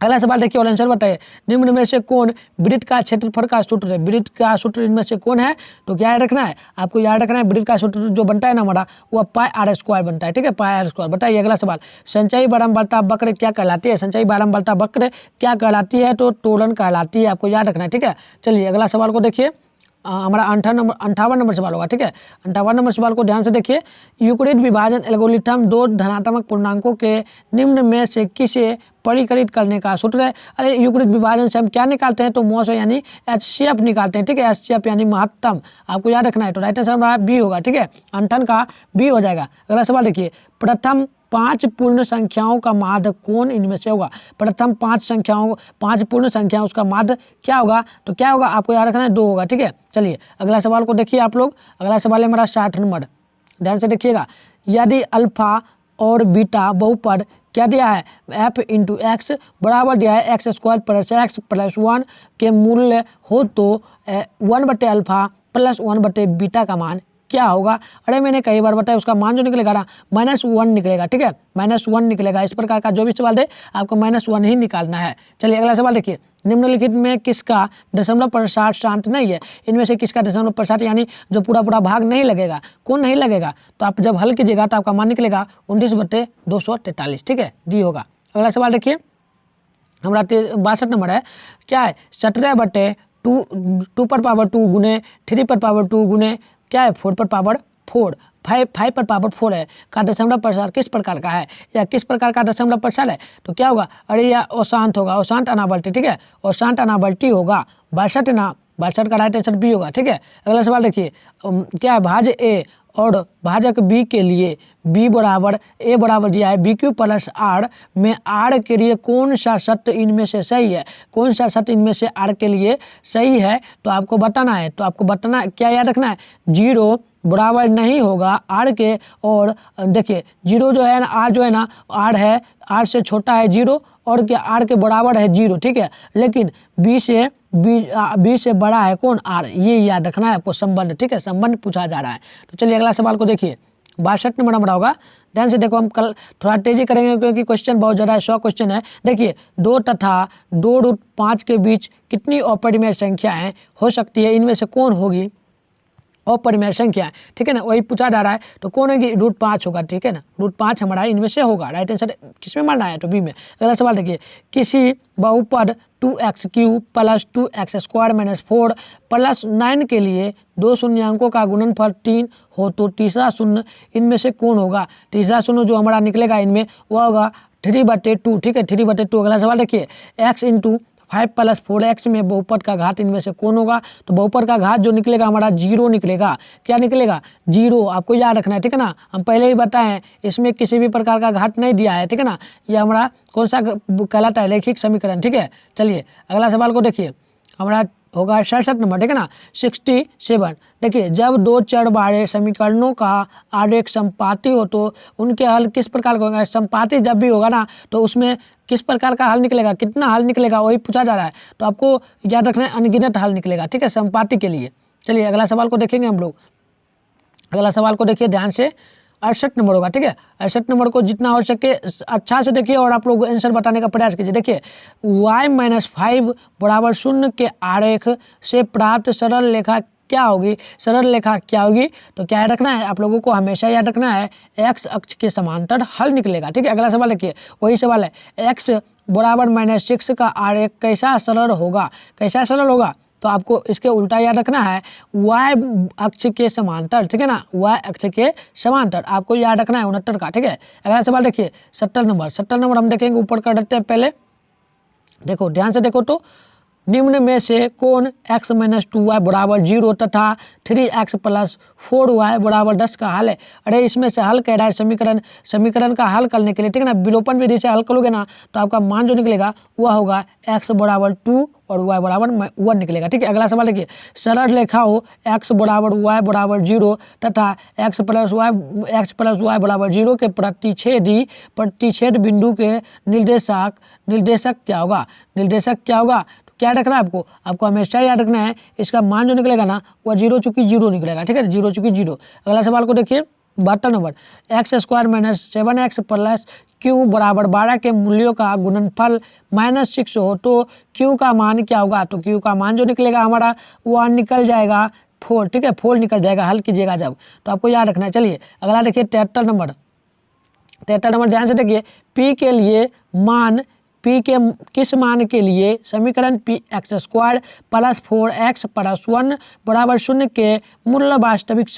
अगला सवाल देखिए और आंसर बताइए, निम्न में से कौन वृत्त का क्षेत्रफल का सूत्र है? वृत्त का सूत्र इनमें से कौन है? तो क्या याद रखना है आपको, याद रखना है वृत्त का सूत्र जो बनता है ना हमारा, वह पाई आर स्क्वायर बनता है, ठीक है, पाई आर स्क्वायर। बताइए अगला सवाल, संचयी बारंबारता वक्र क्या कहलाती है? संचयी बारंबारता वक्र क्या कहलाती है? तो टोलन कहलाती है, आपको याद रखना है, ठीक है। चलिए अगला सवाल को देखिए, हमारा 58 नंबर सवाल होगा, ठीक है। 58 नंबर सवाल को ध्यान से देखिए, यूक्लिड विभाजन एल्गोरिथम दो धनात्मक पूर्णांकों के निम्न में से किसे परिकलित करने का सूत्र है? अरे यूक्लिड विभाजन से हम क्या निकालते हैं? तो मौस यानी HCF निकालते हैं, ठीक है, HCF यानी महत्तम, आपको याद रखना है। तो राइट आंसर हमारा बी होगा, ठीक है, 58 का बी हो जाएगा। अगला सवाल देखिए, प्रथम 5 पूर्ण संख्याओं का माध्य कौन इनमें से होगा? प्रथम 5 पूर्ण संख्याओं उसका माध्य क्या होगा? तो क्या होगा आपको याद रखना है, 2 होगा, ठीक है। चलिए अगला सवाल को देखिए आप लोग, अगला सवाल है हमारा 60 नंबर, ध्यान से देखिएगा, यदि अल्फा और बीटा बहुपद क्या दिया है? f इंटू एक्स बराबर दिया है x square plus x plus 1 के मूल्य हो तो 1/अल्फा प्लस 1/बीटा का मान क्या होगा? अरे मैंने कई बार बताया, उसका मान जो निकलेगा ना -1 निकलेगा, ठीक है, -1 निकलेगा। इस प्रकार का जो भी सवाल दे आपको -1 ही निकालना है। चलिए अगला सवाल देखिए, निम्नलिखित में किसका दशमलव प्रसार शांत नहीं है? इनमें से किसका दशमलव प्रसार यानी जो पूरा भाग नहीं लगेगा, कौन नहीं लगेगा? तो आप जब हल कीजिएगा तो आपका मान निकलेगा 29/243, ठीक है, डी होगा। अगला सवाल देखिए, हमारा 62 नंबर है, क्या है? 17/2 पर पावर 2 गुने 3 पर पावर 2 गुने क्या है 4 पर पावर 4 5 पर पावर 4 है का दशमलव प्रसार किस प्रकार का है, या किस प्रकार का दशमलव प्रसार है? तो क्या होगा? अरे या अशांत होगा, अशांत अनावर्ती, ठीक है, अशांत अनावर्ती होगा। 62 का राइट आंसर बी होगा, ठीक है। अगला सवाल देखिए, क्या है? भाज्य ए और भाजक बी के लिए b बराबर a बराबर दिया है BQ प्लस R में R के लिए कौन सा सत्य इनमें से सही है? कौन सा सत्य इनमें से R के लिए सही है? तो आपको बताना है, तो आपको बताना क्या याद रखना है, 0 बराबर नहीं होगा R के, और देखिए 0 जो है ना, R जो है ना, R है, R से छोटा है 0 और क्या R के बराबर है 0, ठीक है, लेकिन B से बड़ा है कौन? R, ये याद रखना है आपको संबंध, ठीक है, संबंध पूछा जा रहा है। तो चलिए अगला सवाल को देखिए, 62 नंबर हमारा होगा, ध्यान से देखो, हम कल थोड़ा तेजी करेंगे क्योंकि क्वेश्चन बहुत ज़्यादा है, 100 क्वेश्चन है। देखिए 2 तथा 2√5 के बीच कितनी अपरिमेय संख्याएं हो सकती है? इनमें से कौन होगी अपरिमेय संख्या, ठीक है ना, वही पूछा जा रहा है। तो कौन होगी? √5 होगा, ठीक है ना, √5 हमारा इनमें से होगा। राइट आंसर किसमें मारना है? तो बी में। अगला सवाल देखिए, किसी बहुपद 2x³ plus 2x square minus 4 plus 9 के लिए 2 शून्यांकों का गुणनफल 3 हो तो तीसरा शून्य इनमें से कौन होगा? तीसरा शून्य जो हमारा निकलेगा इनमें वह होगा 3/2, ठीक है, 3/2। अगला सवाल देखिए, x इंटू 5 प्लस 4x में बहुपद का घात इनमें से कौन होगा? तो बहुपद का घात जो निकलेगा हमारा 0 निकलेगा। क्या निकलेगा? 0, आपको याद रखना है, ठीक है ना, हम पहले ही बताएं इसमें किसी भी प्रकार का घात नहीं दिया है, ठीक है ना, यह हमारा कौन सा कहलाता है? रैखिक समीकरण, ठीक है। चलिए अगला सवाल को देखिए, हमारा होगा 67 नंबर, ठीक है ना, 67। देखिए, जब 2 चर वाले समीकरणों का आरेख समपाती हो तो उनके हल किस प्रकार का होगा? समपाती जब भी होगा ना तो उसमें किस प्रकार का हल निकलेगा, कितना हल निकलेगा, वही पूछा जा रहा है। तो आपको याद रखना है अनगिनत हल निकलेगा, ठीक है, समपाती के लिए। चलिए अगला सवाल को देखेंगे हम लोग, अगला सवाल को देखिए ध्यान से, 68 नंबर होगा, ठीक है। 68 नंबर को जितना हो सके अच्छा से देखिए और आप लोग आंसर बताने का प्रयास कीजिए। देखिए, y-5 बराबर 0 के आरेख से प्राप्त सरल रेखा क्या होगी? सरल रेखा क्या होगी? तो क्या याद रखना है आप लोगों को? हमेशा याद रखना है x अक्ष के समांतर हल निकलेगा, ठीक है। अगला सवाल देखिए, वही सवाल है, x बराबर -6 का आरेख कैसा सरल होगा? कैसा सरल होगा? तो आपको इसके उल्टा याद रखना है y अक्ष के समांतर, ठीक है ना, y अक्ष के समांतर आपको याद रखना है 69 का, ठीक है। अगला सवाल देखिए 70 नंबर हम देखेंगे, ऊपर कर देते हैं पहले, देखो ध्यान से देखो, तो निम्न में से कौन x - 2y बराबर 0 तथा 3x + 4y बराबर 10 का हल है? अरे इसमें से हल कह रहा है समीकरण का हल करने के लिए, ठीक है ना, विलोपन विधि से हल करोगे ना तो आपका मान जो निकलेगा वह होगा x बराबर 2 और y बराबर 1 निकलेगा, ठीक है। अगला सवाल देखिए, सरल रेखा हो x बराबर y बराबर 0 तथा x + y बराबर 0 के प्रतिच्छेद बिंदु के निर्देशक क्या होगा? निर्देशक क्या होगा? क्या रखना है आपको हमेशा याद रखना है इसका मान जो निकलेगा ना वह 0 चूंकि 0 निकलेगा, ठीक है, 0 चूंकि 0। अगला सवाल को देखिए, 72 number, x square minus 7x plus Q बराबर 12 के मूल्यों का गुणनफल -6 हो तो क्यू का मान क्या होगा। तो क्यू का मान जो निकलेगा हमारा वह निकल जाएगा 4, ठीक है, 4 निकल जाएगा, हल कीजिएगा जब, तो आपको याद रखना है। चलिए अगला देखिए 73 नंबर, 73 नंबर ध्यान से देखिए, पी के लिए मान, पी के किस मान के लिए समीकरण P x square plus 4x plus 1 बराबर 0 के मूल वास्तविक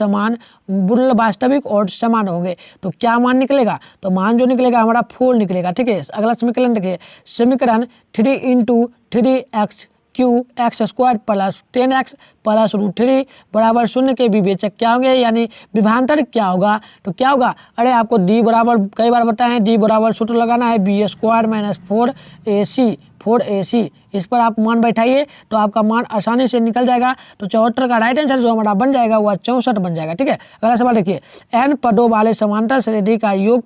और समान होंगे तो क्या मान निकलेगा। तो मान जो निकलेगा हमारा 4 निकलेगा, ठीक है। अगला समीकरण देखिए, समीकरण 3 × 3x Q x square plus 10x plus √3 बराबर 0 के विवेचक क्या होंगे, यानी विभांतर क्या होगा। तो क्या होगा, अरे आपको डी बराबर कई बार बताए हैं, डी बराबर सूत्र लगाना है बी स्क्वायर माइनस 4ac, इस पर आप मान बैठाइए तो आपका मान आसानी से निकल जाएगा। तो 74 का राइट आंसर जो हमारा बन जाएगा वह 64 बन जाएगा, ठीक है। अगला सवाल देखिए, n पदों वाले समांतर श्रेणी का योग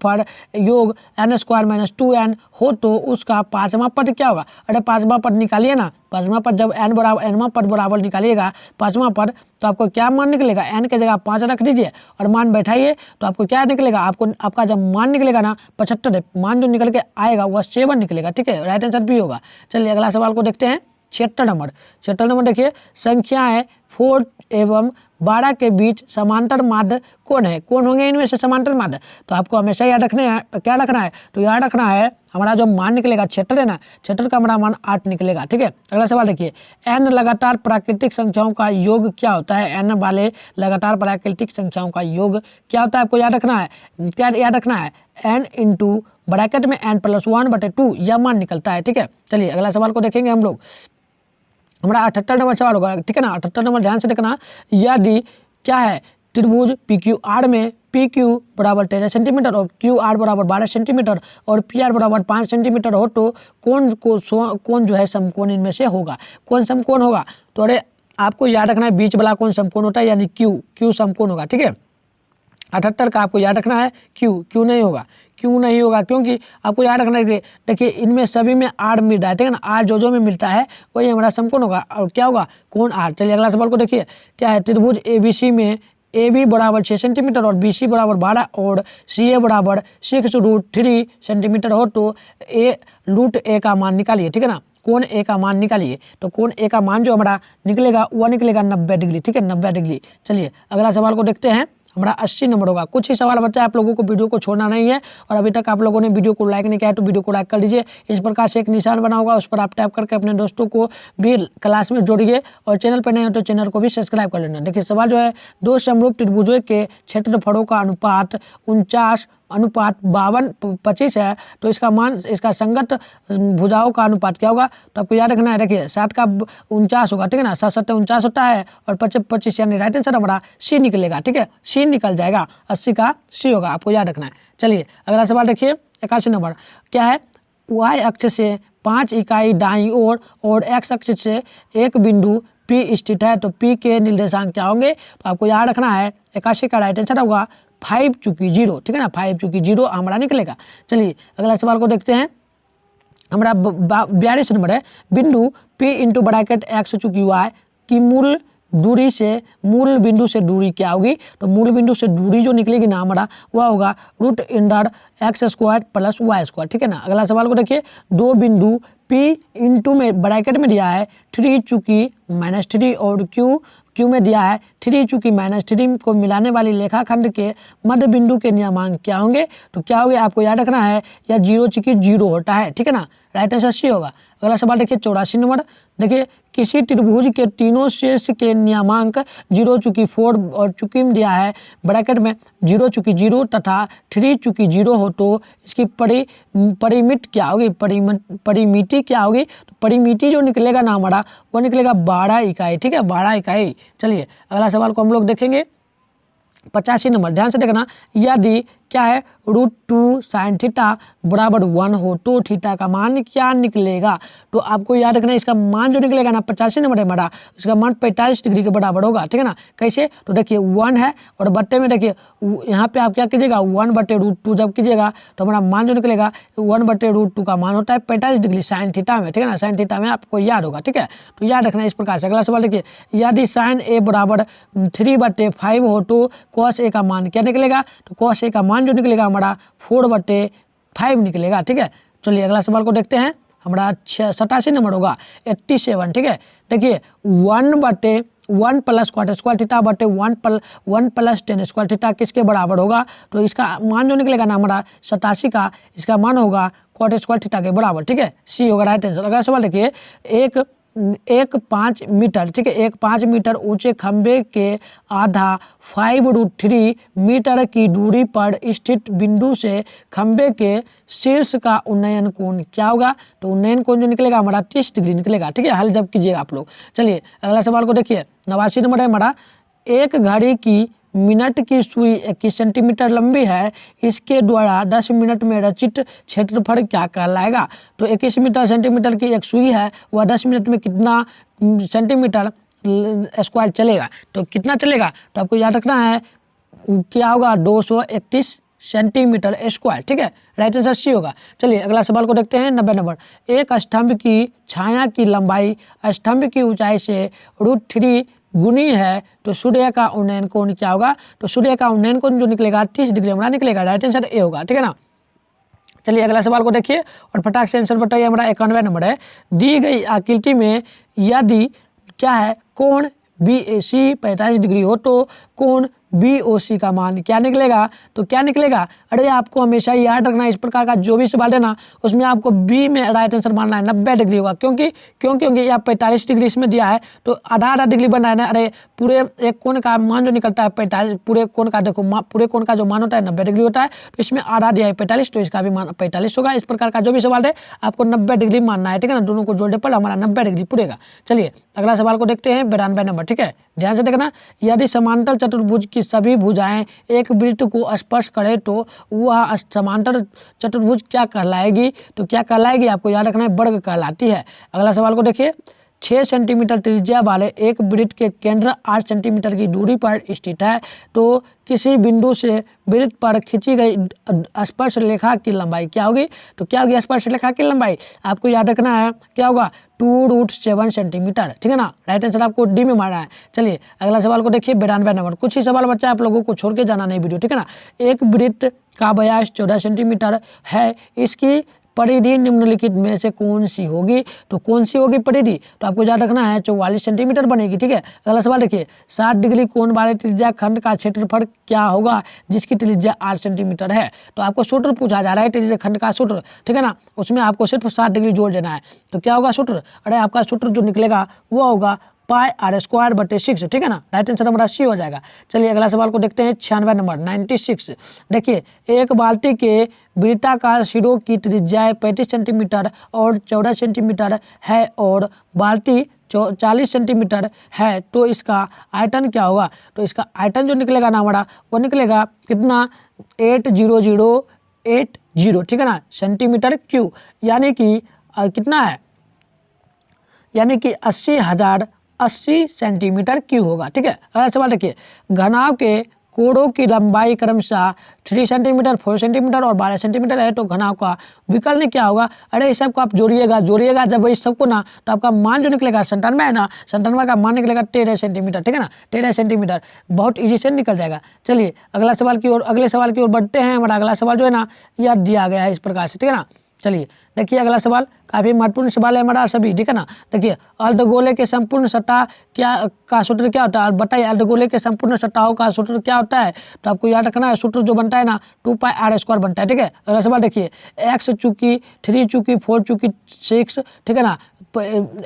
n स्क्वायर माइनस 2n हो तो उसका पांचवा पद क्या होगा। अरे पांचवा पद निकालिए ना, पांचवा पद जब nवां पद बराबर निकालिएगा पांचवा पद, तो आपको क्या मान निकलेगा, n के जगह 5 रख दीजिए और मान बैठाइए तो आपको क्या निकलेगा, आपका जब मान निकलेगा ना 75, मान जो निकल के आएगा वह 7 निकलेगा, ठीक है, राइट आंसर भी होगा। चलिए अगला सवाल को देखते हैं 76 नंबर, 76 नंबर देखिए, संख्याएं 4 एवं 12 के बीच समांतर माध्य कौन है, कौन होंगे इनमें से समांतर माध्य। तो आपको हमेशा याद रखना है, क्या रखना है, तो याद रखना है हमारा जो मान निकलेगा 76 है ना, 76 का हमारा मान 8 निकलेगा, ठीक है। अगला सवाल देखिए, n लगातार प्राकृतिक संख्याओं का योग क्या होता है, n वाले लगातार प्राकृतिक संख्याओं का योग क्या होता है, आपको याद रखना है, क्या याद रखना है, n इंटू ब्रैकेट में n + 1/2 यह मान निकलता है, ठीक है। चलिए अगला सवाल को देखेंगे हम लोग, हमारा 78 नंबर सवाल होगा, ठीक है ना। 78 नंबर ध्यान से देखना, यदि क्या है, त्रिभुज पी क्यू आर में पी क्यू बराबर 13 सेंटीमीटर और क्यू आर बराबर 12 सेंटीमीटर और पी आर बराबर 5 सेंटीमीटर हो तो कौन जो है समकोण इनमें से होगा, कौन समकोण होगा। तो अरे आपको याद रखना है बीच वाला कौन समकोण होता है, यानी क्यू समकोण होगा, ठीक है। 78 का आपको याद रखना है, क्यू नहीं होगा, क्यों नहीं होगा, क्योंकि आपको याद रखना है, देखिए इनमें सभी में आर मिल रहा है, ठीक है ना, आर जो में मिलता है वही हमारा समकोण होगा और क्या होगा, कोण आर। चलिए अगला सवाल को देखिए, क्या है, त्रिभुज एबीसी में ए बी बराबर 6 सेंटीमीटर और बी सी बराबर 12 और सी ए बराबर 6√3 सेंटीमीटर हो तो √a का मान निकालिए, ठीक है ना, कोण ए का मान निकालिए। तो कोण ए का मान जो हमारा निकलेगा वह निकलेगा 90 डिग्री, ठीक है, 90 डिग्री। चलिए अगला सवाल को देखते हैं, हमारा 80 नंबर होगा। कुछ ही सवाल बच्चा, आप लोगों को वीडियो को छोड़ना नहीं है और अभी तक आप लोगों ने वीडियो को लाइक नहीं किया है तो वीडियो को लाइक कर दीजिए। इस प्रकार से एक निशान बना होगा, उस पर आप टैप करके अपने दोस्तों को भी क्लास में जोड़िए और चैनल पर नहीं हो तो चैनल को भी सब्सक्राइब कर लेना। देखिए सवाल जो है, दो समरूप त्रिभुजों के क्षेत्रफलों का अनुपात 49:52 है तो इसका मान, इसका संगत भुजाओं का अनुपात क्या होगा। तो आपको याद रखना है, देखिए 7 का 49 होगा, ठीक है ना, 7 7 49 होता है और 25 यानी राइट आंसर हमारा सी निकलेगा, ठीक है, सी निकल जाएगा, 80 का सी होगा, आपको याद रखना है। चलिए अगला सवाल देखिए 81 नंबर, क्या है, y अक्ष से 5 इकाई दाईं ओर और x अक्ष से एक बिंदु P स्थित है तो P के निर्देशांक क्या होंगे। तो आपको याद रखना है 81 का राइट आंसर होगा 5 चूंकि 0, ठीक है ना, 5 चूंकि 0 हमारा निकलेगा। चलिए अगला सवाल को देखते हैं, हमारा 42 नंबर है, बिंदु P इंटू ब्रैकेट x चूंकि y की मूल बिंदु से दूरी क्या होगी। तो मूल बिंदु से दूरी जो निकलेगी ना हमारा वह होगा √x² + y², ठीक है ना। अगला सवाल को देखिए, दो बिंदु P इंटू में ब्रैकेट में दिया है 3 चूंकि -3 और क्यू में दिया है 3 चूंकि -3 को मिलाने वाली लेखाखंड के मध्य बिंदु के नियमांक क्या होंगे। तो क्या होंगे, आपको याद रखना है, या 0 चूंकि 0 होता है, ठीक है ना, राइट आंसर सी होगा। अगला सवाल देखिए 84 नंबर, देखिए किसी त्रिभुज के तीनों शीर्ष के नियमांक 0 चूंकि 4 और चूंकि दिया है ब्रैकेट में 0 चूंकि 0 तथा 3 चूंकि 0 हो तो इसकी परिमिति क्या होगी, परिमिति क्या होगी। तो परिमिति जो निकलेगा ना हमारा वो निकलेगा 12 इकाई, ठीक है, 12 इकाई। चलिए अगला सवाल को हम लोग देखेंगे 85 नंबर, ध्यान से देखना, यदि क्या है √2 साइन थीटा बराबर 1 हो तो थीटा का मान क्या निकलेगा। तो आपको याद रखना इसका मान जो निकलेगा ना 85 नंबर है हमारा, उसका मान 45 डिग्री के बराबर होगा, ठीक है ना। कैसे, तो देखिए 1 है और बट्टे में देखिए यहाँ पे आप क्या कीजिएगा 1/√2 जब कीजिएगा तो हमारा मान जो निकलेगा 1/√2 का मान होता है 45 डिग्री साइन थीटा में, ठीक है ना। साइन थीटा में आपको याद होगा, ठीक है। तो याद रखना इस प्रकार से। अगला सवाल देखिए, यदि साइन ए बराबर 3/5 हो तो कॉस ए का मान क्या निकलेगा। तो कॉस ए का मान जो निकलेगा हमारा 4/5 निकलेगा, ठीक है। चलिए अगला सवाल को देखते हैं, हमारा 87 नंबर होगा 87, ठीक है। देखिए 1/1 प्लस क्वाट स्क्वायर थीटा बटे 1 प्लस टेन स्क्वायर थीटा किसके बराबर होगा। तो इसका मान जो निकलेगा ना हमारा 87 का, इसका मान होगा क्वाट स्क्वायर थीटा के बराबर, ठीक है। सी होगा राइट आंसर। अगला सवाल देखिए, एक 5 मीटर, ठीक है, एक 5 मीटर ऊंचे खंबे के आधा 5√3 मीटर की दूरी पर स्थित बिंदु से खंबे के शीर्ष का उन्नयन कोण क्या होगा। तो उन्नयन कोण जो निकलेगा हमारा 30 डिग्री निकलेगा, ठीक है। हल जब कीजिएगा आप लोग। चलिए अगला सवाल को देखिए, 89 नंबर है हमारा, एक घड़ी की मिनट की सुई 21 सेंटीमीटर लंबी है, इसके द्वारा 10 मिनट में रचित क्षेत्रफल क्या कहलाएगा। तो 21 सेंटीमीटर की एक सुई है, वह 10 मिनट में कितना सेंटीमीटर स्क्वायर चलेगा। तो कितना चलेगा, तो आपको याद रखना है क्या होगा 231 सेंटीमीटर स्क्वायर, ठीक है। राइट आंसर सी होगा। चलिए अगला सवाल को देखते हैं, 90 नंबर, एक स्तंभ की छाया की लंबाई स्तंभ की ऊंचाई से √3 गुनी है तो सूर्य का उन्नयन कोण क्या होगा। तो सूर्य का उन्नयन कोण जो निकलेगा 30 डिग्री हमारा निकलेगा, राइट आंसर ए होगा, ठीक है ना। चलिए अगला सवाल को देखिए और फटाक से आंसर बताइए। हमारा 91 नंबर है, दी गई आकृति में यदि क्या है कोण BAC 45 डिग्री हो तो कोण BOC का मान क्या निकलेगा। तो क्या निकलेगा, अरे आपको हमेशा याद रखना इस प्रकार का जो भी सवाल है ना उसमें आपको बी में राइट आंसर मानना है, 90 डिग्री होगा। क्योंकि यह 45 डिग्री इसमें दिया है तो आधा डिग्री बना है ना। अरे पूरे एक कोण का मान जो निकलता है 45, पूरे कोण का देखो पूरे कोण का जो मान होता है 90 डिग्री होता है, तो इसमें आधा दिया है 45, तो इसका भी मान 45 होगा। इस प्रकार का जो भी सवाल है आपको 90 डिग्री मानना है, ठीक है ना। दोनों को जोड़ने पर हमारा 90 डिग्री पूरेगा। चलिए अगला सवाल को देखते हैं, 92 नंबर, ठीक है। ध्यान से देखना, यदि समांतर चतुर्भुज की सभी भुजाएं एक वृत्त को स्पर्श करे तो वह समांतर चतुर्भुज क्या कहलाएगी। तो क्या कहलाएगी आपको याद रखना है, वर्ग कहलाती है। अगला सवाल को देखिए, 6 सेंटीमीटर त्रिज्या वाले एक वृत्त के केंद्र 8 सेंटीमीटर की दूरी पर स्थित है तो किसी बिंदु से वृत्त पर खींची गई स्पर्श रेखा की लंबाई क्या होगी। तो क्या होगी स्पर्श रेखा की लंबाई, आपको याद रखना है क्या होगा 2√7 सेंटीमीटर, ठीक है ना। राइट आंसर आपको डी में मारना है। चलिए अगला सवाल को देखिए, 92 नंबर, कुछ ही सवाल बच्चा आप लोगों को छोड़ के जाना नहीं वीडियो, ठीक है ना। एक वृत्त का व्यास 14 सेंटीमीटर है, इसकी परिधि निम्नलिखित में से कौन सी होगी। तो कौन सी होगी परिधि, तो आपको याद रखना है 44 सेंटीमीटर बनेगी, ठीक है। अगला सवाल देखिए, 60 डिग्री कोण वाले त्रिज्या खंड का क्षेत्रफल क्या होगा जिसकी त्रिज्या 8 सेंटीमीटर है। तो आपको सूत्र पूछा जा रहा है त्रिज्या खंड का सूत्र, ठीक है ना। उसमें आपको सिर्फ 60 डिग्री जोड़ देना है। तो क्या होगा सूत्र, अरे आपका सूत्र जो निकलेगा वो होगा πr²/6, ठीक है ना। राइट आंसर हमारा सी हो जाएगा। चलिए अगला सवाल को देखते हैं, 96 नंबर 96। देखिए एक बाल्टी के वृत्ताकार सिरों की त्रिज्या 35 सेंटीमीटर और 14 सेंटीमीटर है और बाल्टी 40 सेंटीमीटर है तो इसका आयतन क्या होगा। तो इसका आयतन जो निकलेगा ना हमारा वो निकलेगा कितना 80080, ठीक है ना, सेंटीमीटर क्यूब, यानी कि कितना है, यानी कि 80,080 सेंटीमीटर क्यूब होगा, ठीक है। अगला सवाल देखिए, घनाभ के कोणों की लंबाई क्रमशः 3 सेंटीमीटर 4 सेंटीमीटर और 12 सेंटीमीटर है तो घनाभ का विकर्ण क्या होगा। अरे इस सबको आप जोड़िएगा जब इस सबको ना तो आपका मान जो निकलेगा 97 है ना, 97 का मान निकलेगा 13 सेंटीमीटर, ठीक है ना, 13 सेंटीमीटर, बहुत ईजी से निकल जाएगा। चलिए अगले सवाल की ओर बढ़ते हैं। हमारा अगला सवाल जो है ना यह दिया गया है इस प्रकार से, ठीक है ना। चलिए देखिए अगला सवाल काफी महत्वपूर्ण सवाल है हमारा सभी, ठीक है ना। देखिए अर्धगोले के संपूर्ण सतह का सूत्र क्या होता है, बताइए अर्धगोले के संपूर्ण सतहों का सूत्र क्या होता है। तो आपको याद रखना है सूत्र जो बनता है ना 2πr² बनता है, ठीक है। अगला सवाल देखिए, x चूंकि 3 चूंकि 4 चूंकि 6, ठीक है ना,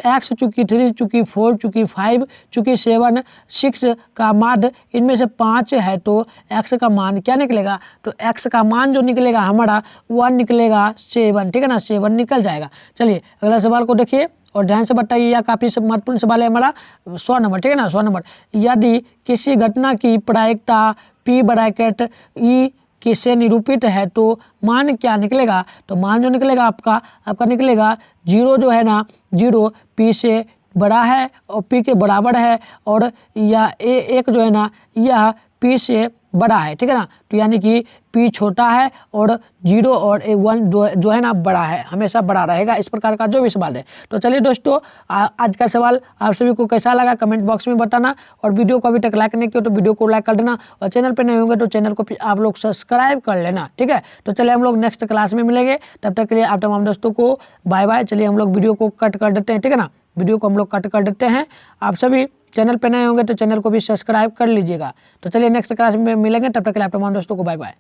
x चूंकि 3 चूंकि 4 चूंकि 5 चूंकि 7 6 का माध्य इनमें से 5 है तो x का मान क्या निकलेगा। तो x का मान जो निकलेगा हमारा 1 निकलेगा 7, ठीक है ना, 7 निकल जाएगा। चलिए अगला सवाल को देखिए और ध्यान से बताइए, यह काफी महत्वपूर्ण सवाल है हमारा 100 नंबर, ठीक है ना। 100 नंबर, यदि किसी घटना की प्रायिकता P ब्रैकेट E कि से निरूपित है तो मान क्या निकलेगा, तो मान जो निकलेगा आपका निकलेगा 0 जो है ना 0 p से बड़ा है और p के बराबर है, और या एक जो है ना यह p से बड़ा है, ठीक है ना। तो यानी कि p छोटा है और 0 और 1 जो है ना बड़ा है, हमेशा बड़ा रहेगा। इस प्रकार का जो भी सवाल है। तो चलिए दोस्तों, आज का सवाल आप सभी को कैसा लगा कमेंट बॉक्स में बताना, और वीडियो को अभी तक लाइक नहीं किया तो वीडियो को लाइक कर देना, और चैनल पर नहीं होंगे तो चैनल को आप लोग सब्सक्राइब कर लेना, ठीक है। तो चलिए हम लोग नेक्स्ट क्लास में मिलेंगे, तब तक के लिए आप तमाम दोस्तों को बाय बाय। चलिए हम लोग वीडियो को कट कर देते हैं, ठीक है ना, वीडियो को हम लोग कट कर देते हैं। आप सभी चैनल पे नए होंगे तो चैनल को भी सब्सक्राइब कर लीजिएगा। तो चलिए नेक्स्ट क्लास में मिलेंगे, तब तक के लिए आप तमाम दोस्तों को बाय बाय।